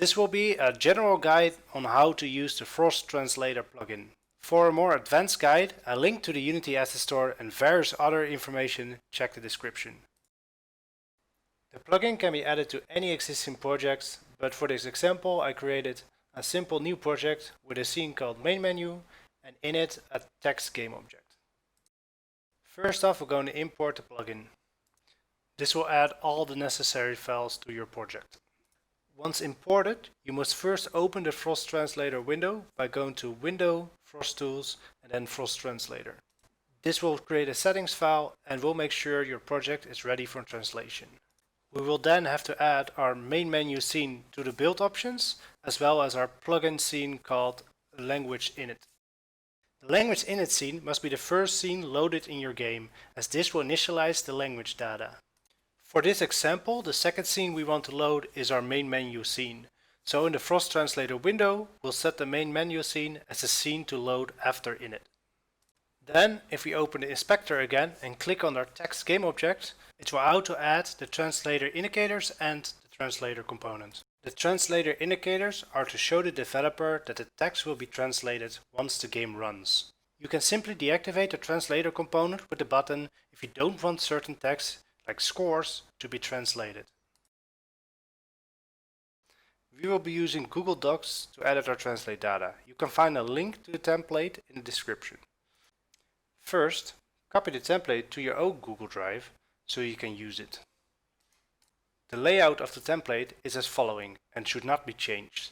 This will be a general guide on how to use the Frost Translator plugin. For a more advanced guide, a link to the Unity Asset Store and various other information, check the description. The plugin can be added to any existing projects, but for this example I created a simple new project with a scene called main menu and in it a text game object. First off, we're going to import the plugin. This will add all the necessary files to your project. Once imported, you must first open the Frost Translator window by going to Window, Frost Tools and then Frost Translator. This will create a settings file and will make sure your project is ready for translation. We will then have to add our main menu scene to the build options, as well as our plugin scene called Language Init. The Language Init scene must be the first scene loaded in your game, as this will initialize the language data. For this example, the second scene we want to load is our main menu scene. So in the Frost Translator window, we'll set the main menu scene as a scene to load after init. Then, if we open the inspector again and click on our text game object, it will auto add the translator indicators and the translator component. The translator indicators are to show the developer that the text will be translated once the game runs. You can simply deactivate the translator component with the button if you don't want certain text, like scores, to be translated. We will be using Google Docs to edit our translate data. You can find a link to the template in the description. First, copy the template to your own Google Drive so you can use it. The layout of the template is as following and should not be changed.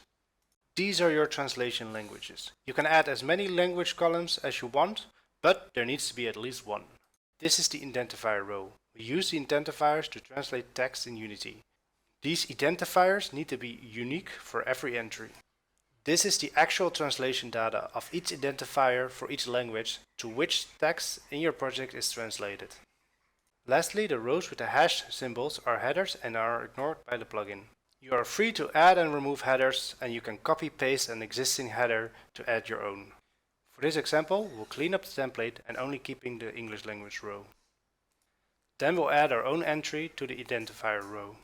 These are your translation languages. You can add as many language columns as you want, but there needs to be at least one. This is the identifier row. We use the identifiers to translate text in Unity. These identifiers need to be unique for every entry. This is the actual translation data of each identifier for each language to which text in your project is translated. Lastly, the rows with the hash symbols are headers and are ignored by the plugin. You are free to add and remove headers, and you can copy-paste an existing header to add your own. For this example, we'll clean up the template and only keeping the English language row. Then we'll add our own entry to the identifier row,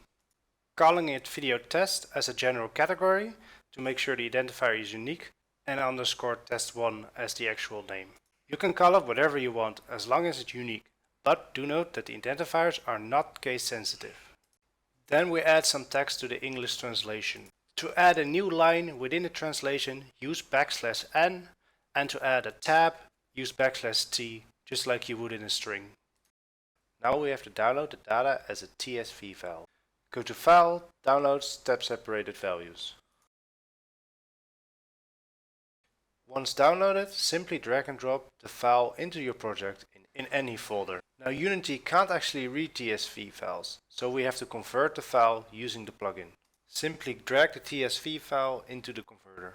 calling it video test as a general category to make sure the identifier is unique, and underscore test1 as the actual name. You can call it whatever you want as long as it's unique, but do note that the identifiers are not case sensitive. Then we add some text to the English translation. To add a new line within the translation, use \n, and to add a tab, use \t, just like you would in a string. Now we have to download the data as a TSV file. Go to File, Downloads, Tab Separated Values. Once downloaded, simply drag and drop the file into your project in any folder. Now Unity can't actually read TSV files, so we have to convert the file using the plugin. Simply drag the TSV file into the converter.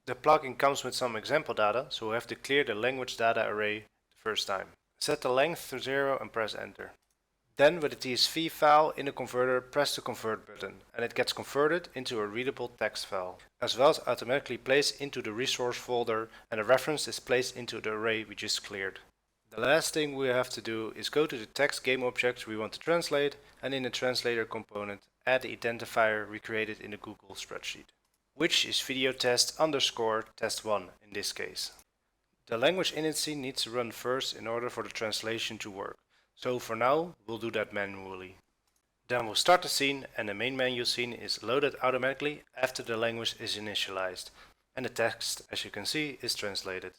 The plugin comes with some example data, so we have to clear the language data array the first time. Set the length to 0 and press enter. Then with the TSV file in the converter, press the convert button and it gets converted into a readable text file, as well as automatically placed into the resource folder, and a reference is placed into the array we just cleared. The last thing we have to do is go to the text game object we want to translate, and in the translator component add the identifier we created in the Google spreadsheet, which is video test underscore test1 in this case. The language init scene needs to run first in order for the translation to work. So for now, we'll do that manually. Then we'll start the scene, and the main menu scene is loaded automatically after the language is initialized, and the text, as you can see, is translated.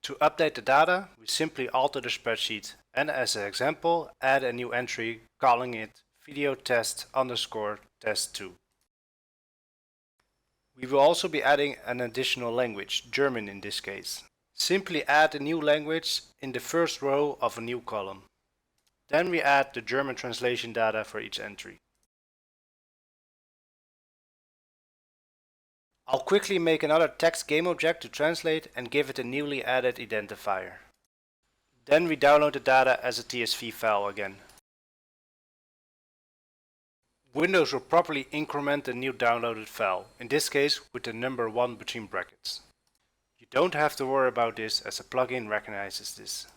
To update the data, we simply alter the spreadsheet and, as an example, add a new entry calling it video test underscore test2. We will also be adding an additional language, German in this case. Simply add a new language in the first row of a new column. Then we add the German translation data for each entry. I'll quickly make another text game object to translate and give it a newly added identifier. Then we download the data as a TSV file again. Windows will properly increment the new downloaded file, in this case with the number 1 between brackets. You don't have to worry about this as the plugin recognizes this.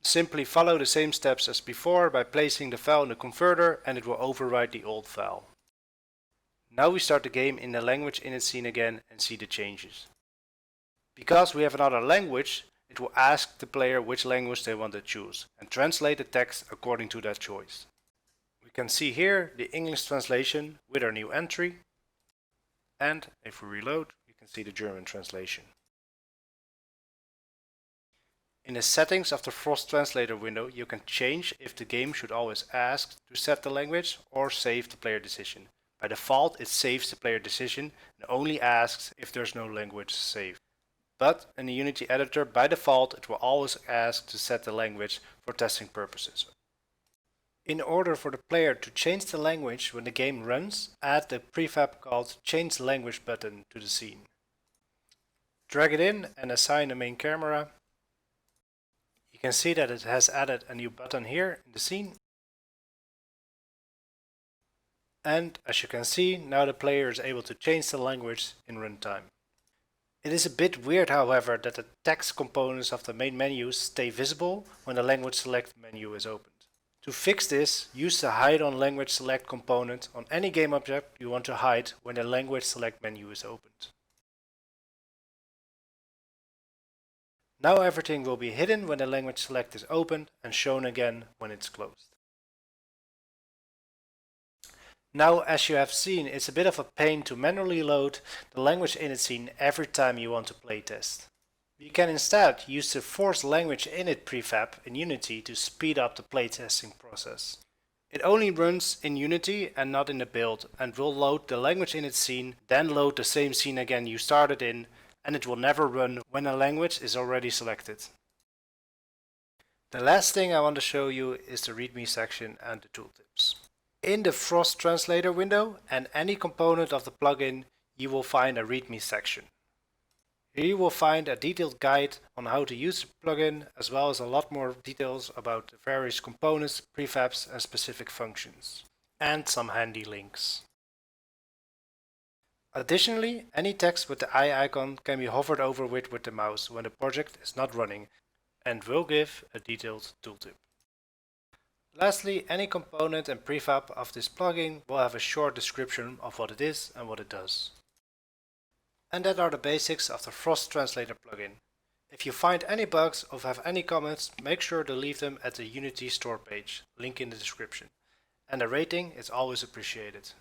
Simply follow the same steps as before by placing the file in the converter and it will overwrite the old file. Now we start the game in the language init scene again and see the changes. Because we have another language, it will ask the player which language they want to choose and translate the text according to that choice. We can see here the English translation with our new entry, and if we reload, you can see the German translation. In the settings of the Frost Translator window, you can change if the game should always ask to set the language or save the player decision. By default, it saves the player decision and only asks if there's no language saved. But in the Unity editor, by default, it will always ask to set the language for testing purposes. In order for the player to change the language when the game runs, add the prefab called Change Language button to the scene. Drag it in and assign the main camera. You can see that it has added a new button here in the scene. And as you can see, now the player is able to change the language in runtime. It is a bit weird, however, that the text components of the main menu stay visible when the language select menu is opened. To fix this, use the Hide on Language Select component on any game object you want to hide when the language select menu is opened. Now everything will be hidden when the language select is opened and shown again when it's closed. Now, as you have seen, it's a bit of a pain to manually load the language init scene every time you want to playtest. You can instead use the Force Language Init prefab in Unity to speed up the playtesting process. It only runs in Unity and not in the build, and will load the language init scene, then load the same scene again you started in, and it will never run when a language is already selected. The last thing I want to show you is the README section and the tooltips. In the Frost Translator window and any component of the plugin, you will find a README section. Here you will find a detailed guide on how to use the plugin, as well as a lot more details about the various components, prefabs and specific functions, and some handy links. Additionally, any text with the eye icon can be hovered over with the mouse when the project is not running, and will give a detailed tooltip. Lastly, any component and prefab of this plugin will have a short description of what it is and what it does. And that are the basics of the Frost Translator plugin. If you find any bugs or have any comments, make sure to leave them at the Unity store page, link in the description. And a rating is always appreciated.